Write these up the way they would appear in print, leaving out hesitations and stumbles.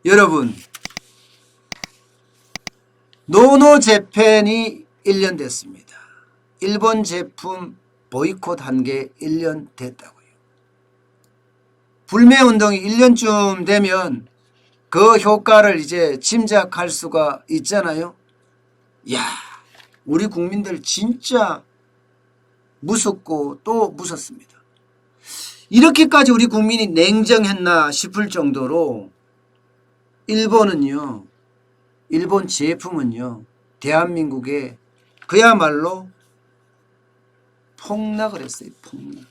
여러분, 노노 재팬이 1년 됐습니다. 일본 제품 보이콧 한 게 1년 됐다고요. 불매운동이 1년쯤 되면 그 효과를 이제 짐작할 수가 있잖아요. 이야, 우리 국민들 진짜 무섭고 또 무섭습니다. 이렇게까지 우리 국민이 냉정했나 싶을 정도로 일본은요, 일본 제품은요, 대한민국에 그야말로 폭락을 했어요. 폭락.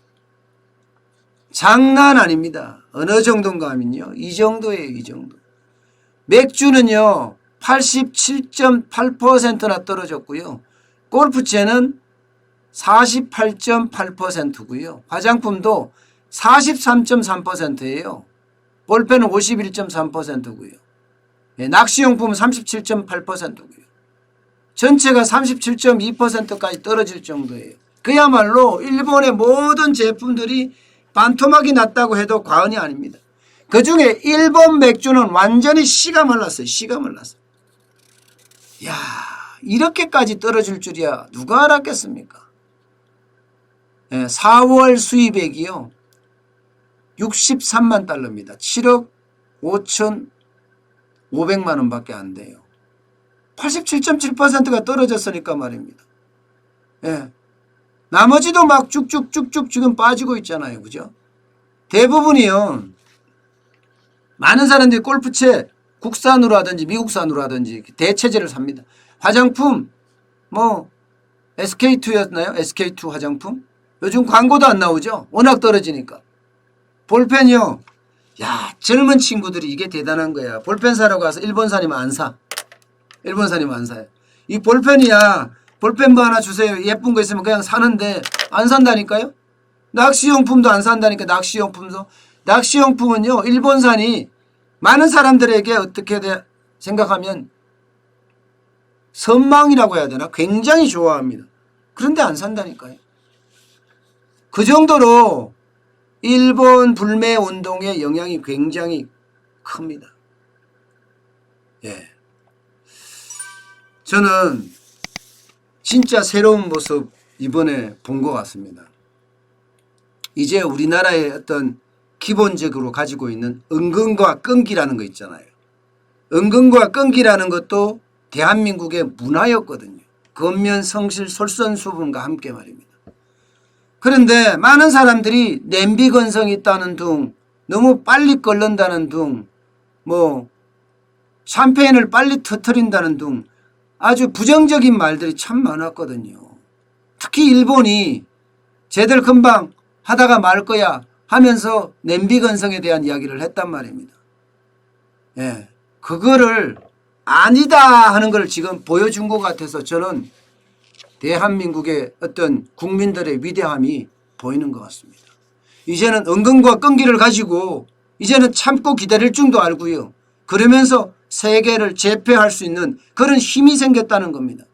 장난 아닙니다. 어느 정도인가 하면요, 이 정도예요. 이 정도. 맥주는요 87.8%나 떨어졌고요. 골프채는 48.8%고요. 화장품도 43.3%예요. 볼펜은 51.3%고요. 낚시용품은 37.8%고요. 전체가 37.2%까지 떨어질 정도예요. 그야말로 일본의 모든 제품들이 반토막이 났다고 해도 과언이 아닙니다. 그중에 일본 맥주는 완전히 씨가 말랐어요. 씨가 말랐어요. 이야, 이렇게까지 떨어질 줄이야 누가 알았겠습니까? 4월 수입액이요 63만 달러입니다. 7억 5,500만 원밖에 안 돼요. 87.7%가 떨어졌으니까 말입니다. 나머지도 막 쭉쭉쭉쭉 지금 빠지고 있잖아요. 그죠? 대부분이요, 많은 사람들이 골프채 국산으로 하든지 미국산으로 하든지 대체재를 삽니다. 화장품 뭐 SK2였나요? SK2 화장품? 요즘 광고도 안 나오죠? 워낙 떨어지니까. 볼펜이요, 야, 젊은 친구들이 이게 대단한 거야. 볼펜 사러 가서 일본산이면 안 사. 일본산이면 안 사요. 이 볼펜이야, 볼펜 뭐 하나 주세요. 예쁜 거 있으면 그냥 사는데 안 산다니까요. 낚시용품도 안 산다니까. 낚시용품도. 낚시용품은요 일본산이 많은 사람들에게 어떻게 생각하면 선망이라고 해야 되나, 굉장히 좋아합니다. 그런데 안 산다니까요. 그 정도로 일본 불매운동의 영향이 굉장히 큽니다. 저는 진짜 새로운 모습 이번에 본 것 같습니다. 이제 우리나라의 어떤 기본적으로 가지고 있는 은근과 끈기라는 거 있잖아요. 은근과 끈기라는 것도 대한민국의 문화였거든요. 근면 성실 솔선수범과 함께 말입니다. 그런데 많은 사람들이 냄비 건성이 있다는 둥, 너무 빨리 끓는다는 둥, 뭐 샴페인을 빨리 터뜨린다는 둥, 아주 부정적인 말들이 참 많았거든요. 특히 일본이 쟤들 금방 하다가 말 거야 하면서 냄비 건성에 대한 이야기를 했단 말입니다. 그거를 아니다 하는 걸 지금 보여준 것 같아서 저는 대한민국의 어떤 국민들의 위대함이 보이는 것 같습니다. 이제는 은근과 끈기를 가지고 이제는 참고 기다릴 줄도 알고요. 그러면서 세계를 제패할 수 있는 그런 힘이 생겼다는 겁니다.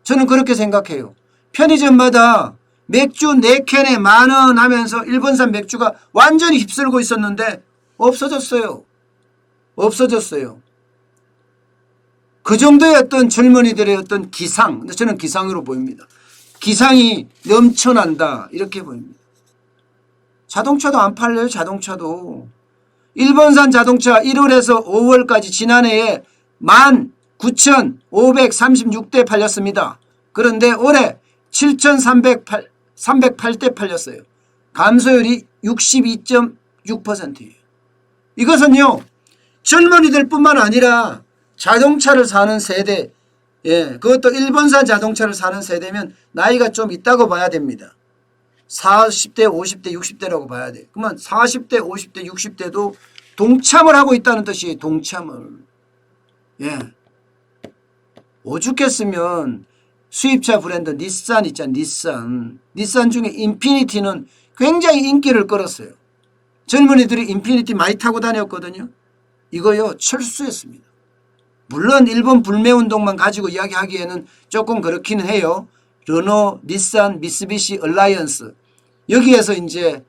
저는 그렇게 생각해요. 편의점마다 맥주 4캔에 10,000원 하면서 일본산 맥주가 완전히 휩쓸고 있었는데 없어졌어요. 없어졌어요. 그 정도의 어떤 젊은이들의 어떤 기상, 저는 기상으로 보입니다. 기상이 넘쳐난다 이렇게 보입니다. 자동차도 안 팔려요. 자동차도. 일본산 자동차 1월에서 5월까지 지난해에 19,536대 팔렸습니다. 그런데 올해 7,308대 팔렸어요. 감소율이 62.6%예요. 이것은요 젊은이들 뿐만 아니라 자동차를 사는 세대, 그것도 일본산 자동차를 사는 세대면 나이가 좀 있다고 봐야 됩니다. 40대 50대 60대라고 봐야 돼요. 그러면 40대 50대 60대도 동참을 하고 있다는 뜻이에요. 동참을. 오죽했으면 수입차 브랜드 닛산 있잖아요. 닛산 중에 인피니티는 굉장히 인기를 끌었어요. 젊은이들이 인피니티 많이 타고 다녔거든요. 이거요 철수했습니다. 물론 일본 불매운동만 가지고 이야기하기에는 조금 그렇기는 해요. 르노, 닛산, 미쓰비시, 얼라이언스 여기에서 이제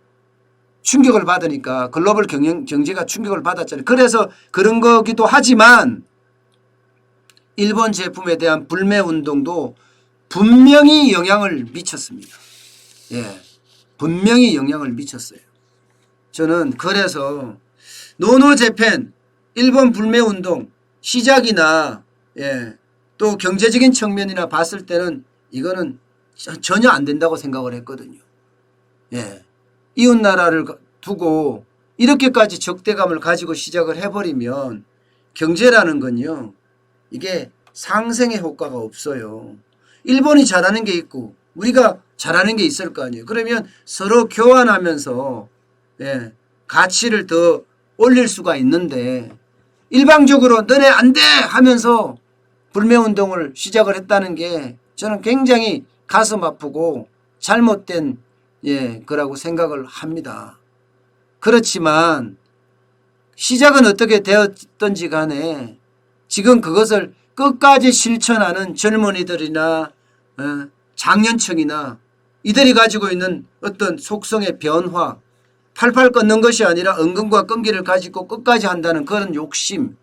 충격을 받으니까 글로벌 경제가 충격을 받았잖아요. 그래서 그런 거기도 하지만 일본 제품에 대한 불매 운동도 분명히 영향을 미쳤습니다. 예, 분명히 영향을 미쳤어요. 저는 그래서 노노재팬 일본 불매 운동 시작이나 또 경제적인 측면이나 봤을 때는 이거는 전혀 안 된다고 생각을 했거든요. 이웃나라를 두고 이렇게까지 적대감을 가지고 시작을 해버리면 경제라는 건요, 이게 상생의 효과가 없어요. 일본이 잘하는 게 있고 우리가 잘하는 게 있을 거 아니에요. 그러면 서로 교환하면서 가치를 더 올릴 수가 있는데 일방적으로 너네 안 돼 하면서 불매운동을 시작을 했다는 게 저는 굉장히 가슴 아프고 잘못된 거라고 생각을 합니다. 그렇지만 시작은 어떻게 되었든지 간에 지금 그것을 끝까지 실천하는 젊은이들이나 장년층이나 이들이 가지고 있는 어떤 속성의 변화, 팔팔 걷는 것이 아니라 은근과 끈기를 가지고 끝까지 한다는 그런 욕심,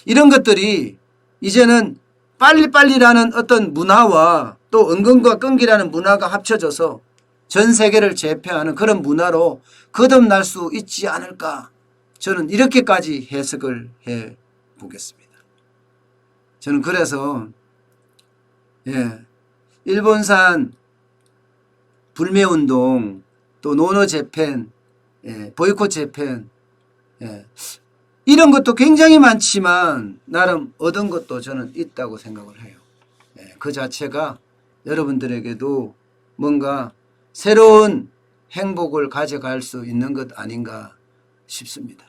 이런 것들이 이제는 빨리빨리라는 어떤 문화와 또 은근과 끈기라는 문화가 합쳐져서 전 세계를 제패하는 그런 문화로 거듭날 수 있지 않을까, 저는 이렇게까지 해석을 해 보겠습니다. 저는 그래서 일본산 불매운동, 또 노노재팬, 보이콧 재팬, 이런 것도 굉장히 많지만 나름 얻은 것도 저는 있다고 생각을 해요. 그 자체가 여러분들에게도 뭔가 새로운 행복을 가져갈 수 있는 것 아닌가 싶습니다.